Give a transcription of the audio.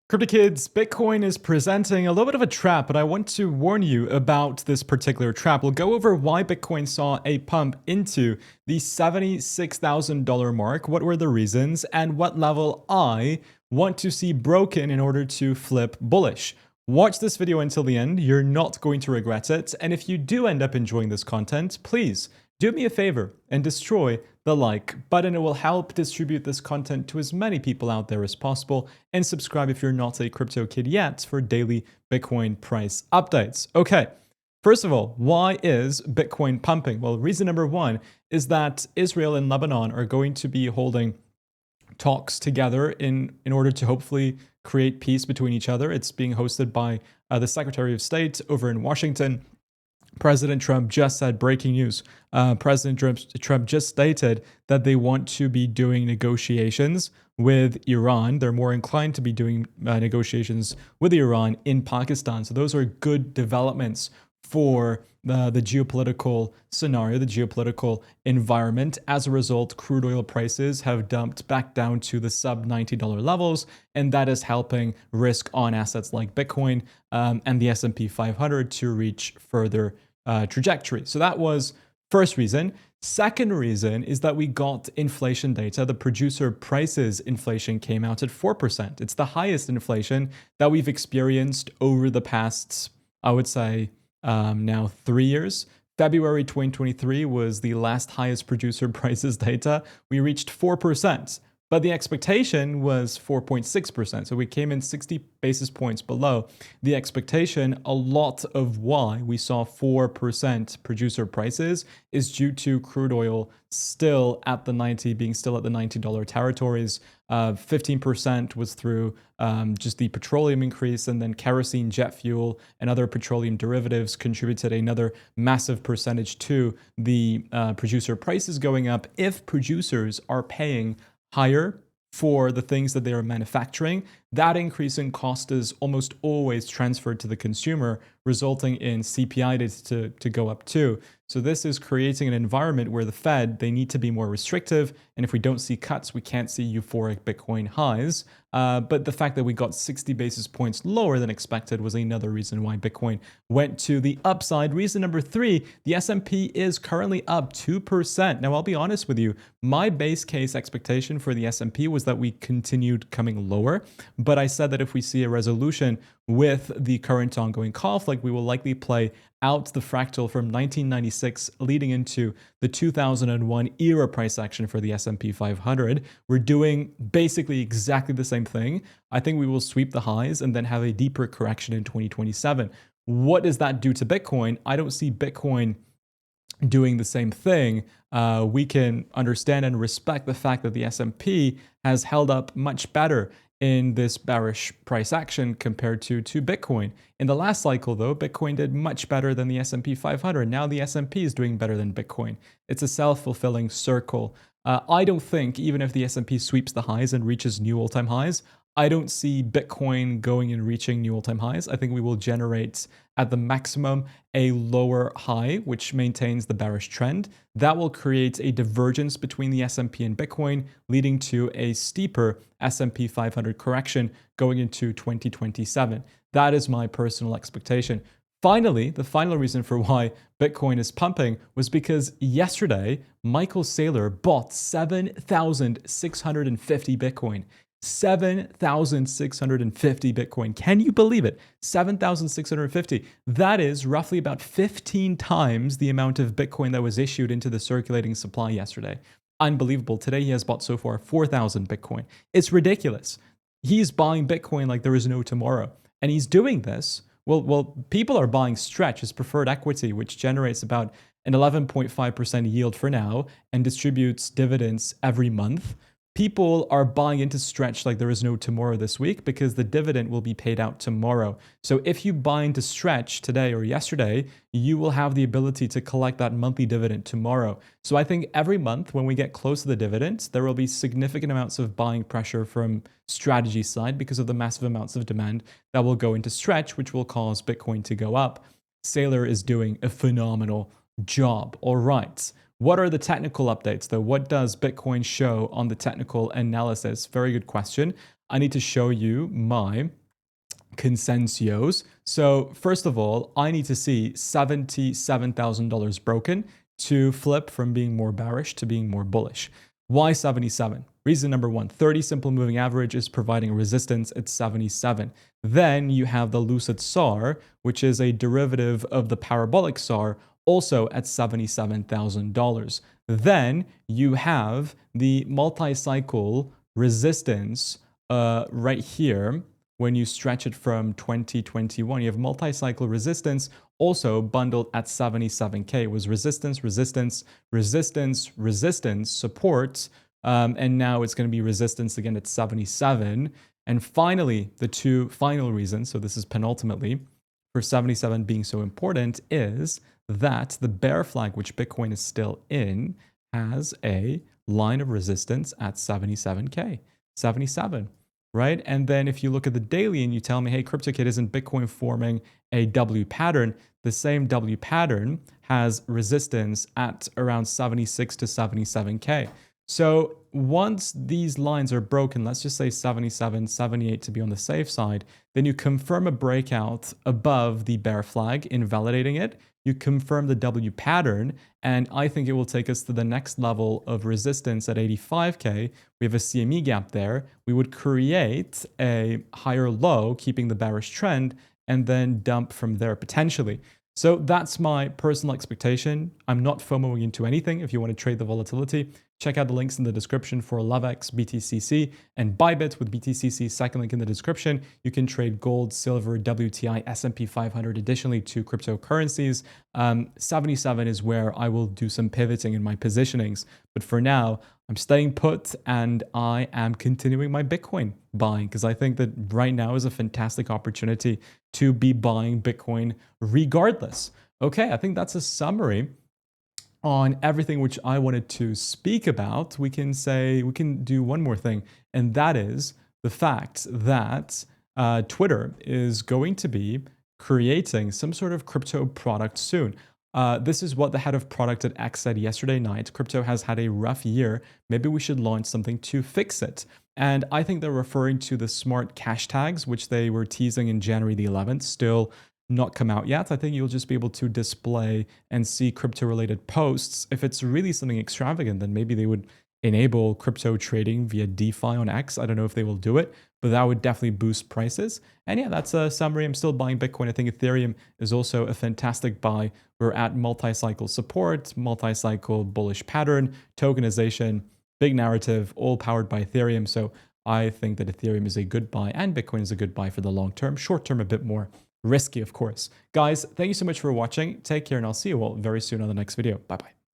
Crypto Kids, Bitcoin is presenting a little bit of a trap, but I want to warn you about this particular trap. We'll go over why Bitcoin saw a pump into the $76,000 mark, what were the reasons, and what level I want to see broken in order to flip bullish. Watch this video until the end, you're not going to regret it, and if you do end up enjoying this content, please do me a favor and destroy the like button. It will help distribute this content to as many people out there as possible, and subscribe if you're not a crypto kid yet for daily Bitcoin price updates. Okay, first of all, why is Bitcoin pumping? Well, reason number one is that Israel and Lebanon are going to be holding talks together in order to hopefully create peace between each other. It's being hosted by the Secretary of State over in Washington. President Trump just said, breaking news, President Trump just stated that they want to be doing negotiations with Iran. They're more inclined to be doing negotiations with Iran in Pakistan. So those are good developments for the geopolitical scenario, the geopolitical environment. As a result, crude oil prices have dumped back down to the sub $90 levels, and that is helping risk on assets like Bitcoin and the S&P 500 to reach further trajectory. So that was first reason. Second reason is that we got inflation data. The producer prices inflation came out at 4%. It's the highest inflation that we've experienced over the past, I would say, now 3 years. February 2023 was the last highest producer prices data. We reached 4%. But the expectation was 4.6%. So we came in 60 basis points below the expectation. A lot of why we saw 4% producer prices is due to crude oil still at the being still at the $90 territories. 15% was through just the petroleum increase, and then kerosene, jet fuel, and other petroleum derivatives contributed another massive percentage to the producer prices going up. If producers are paying higher for the things that they are manufacturing, that increase in cost is almost always transferred to the consumer, resulting in CPI to go up too. So this is creating an environment where the Fed, they need to be more restrictive. And if we don't see cuts, we can't see euphoric Bitcoin highs. But the fact that we got 60 basis points lower than expected was another reason why Bitcoin went to the upside. Reason number three, the S&P is currently up 2%. Now, I'll be honest with you, my base case expectation for the S&P was that we continued coming lower. But I said that if we see a resolution with the current ongoing conflict, we will likely play out the fractal from 1996 leading into the 2001 era price action for the S&P 500. We're doing basically exactly the same thing. I think we will sweep the highs and then have a deeper correction in 2027. What does that do to Bitcoin? I don't see Bitcoin doing the same thing. We can understand and respect the fact that the S&P has held up much better in this bearish price action compared to Bitcoin. In the last cycle, though, Bitcoin did much better than the S&P 500. Now the S&P is doing better than Bitcoin. It's a self-fulfilling circle. I don't think, even if the S&P sweeps the highs and reaches new all-time highs, I don't see Bitcoin going and reaching new all-time highs. I think we will generate at the maximum a lower high, which maintains the bearish trend. That will create a divergence between the S&P and Bitcoin, leading to a steeper S&P 500 correction going into 2027. That is my personal expectation. Finally, the final reason for why Bitcoin is pumping was because yesterday, Michael Saylor bought 7,650 Bitcoin. 7,650 Bitcoin. Can you believe it? 7,650. That is roughly about 15 times the amount of Bitcoin that was issued into the circulating supply yesterday. Unbelievable. Today he has bought so far 4,000 Bitcoin. It's ridiculous. He's buying Bitcoin like there is no tomorrow. And he's doing this. Well, people are buying Stretch, his preferred equity, which generates about an 11.5% yield for now and distributes dividends every month. People are buying into Stretch like there is no tomorrow this week because the dividend will be paid out tomorrow. So if you buy into Stretch today or yesterday, you will have the ability to collect that monthly dividend tomorrow. So I think every month when we get close to the dividend, there will be significant amounts of buying pressure from strategy side because of the massive amounts of demand that will go into Stretch, which will cause Bitcoin to go up. Saylor is doing a phenomenal job. All right. What are the technical updates though? What does Bitcoin show on the technical analysis? Very good question. I need to show you my consensus. So first of all, I need to see $77,000 broken to flip from being more bearish to being more bullish. Why 77? Reason number one, 30 simple moving average is providing resistance at 77. Then you have the Lucid SAR, which is a derivative of the parabolic SAR, also at $77,000. Then you have the multi-cycle resistance right here. When you stretch it from 2021, you have multi-cycle resistance also bundled at 77K. It was resistance, resistance, resistance, resistance, support, and now it's going to be resistance again at 77. And finally, the two final reasons, so this is penultimately, for 77 being so important is that the bear flag, which Bitcoin is still in, has a line of resistance at 77K, 77. Right? And then if you look at the daily and you tell me, hey, CryptoKid, isn't Bitcoin forming a W pattern? The same W pattern has resistance at around 76 to 77K. So once these lines are broken, let's just say 77, 78 to be on the safe side, then you confirm a breakout above the bear flag, invalidating it. You confirm the W pattern, and I think it will take us to the next level of resistance at 85K. We have a CME gap there. We would create a higher low, keeping the bearish trend, and then dump from there potentially. So that's my personal expectation. I'm not FOMOing into anything. If you want to trade the volatility, check out the links in the description for LoveX, BTCC, and Bybit with BTCC, second link in the description. You can trade gold, silver, WTI, S&P 500, additionally to cryptocurrencies. 77 is where I will do some pivoting in my positionings. But for now, I'm staying put and I am continuing my Bitcoin buying because I think that right now is a fantastic opportunity to be buying Bitcoin regardless. Okay, I think that's a summary on everything which I wanted to speak about. We can do one more thing, and that is the fact that Twitter is going to be creating some sort of crypto product soon. This is what the head of product at X said yesterday night. Crypto has had a rough year. Maybe we should launch something to fix it. And I think they're referring to the smart cash tags, which they were teasing in January the 11th, still not come out yet. I think you'll just be able to display and see crypto related posts. If it's really something extravagant, then maybe they would enable crypto trading via DeFi on X. I don't know if they will do it, but that would definitely boost prices. And yeah, that's a summary. I'm still buying Bitcoin. I think Ethereum is also a fantastic buy. We're at multi-cycle support, multi-cycle bullish pattern, tokenization, big narrative, all powered by Ethereum. So I think that Ethereum is a good buy and Bitcoin is a good buy for the long term. Short term, a bit more risky, of course. Guys, thank you so much for watching. Take care and I'll see you all very soon on the next video. Bye-bye.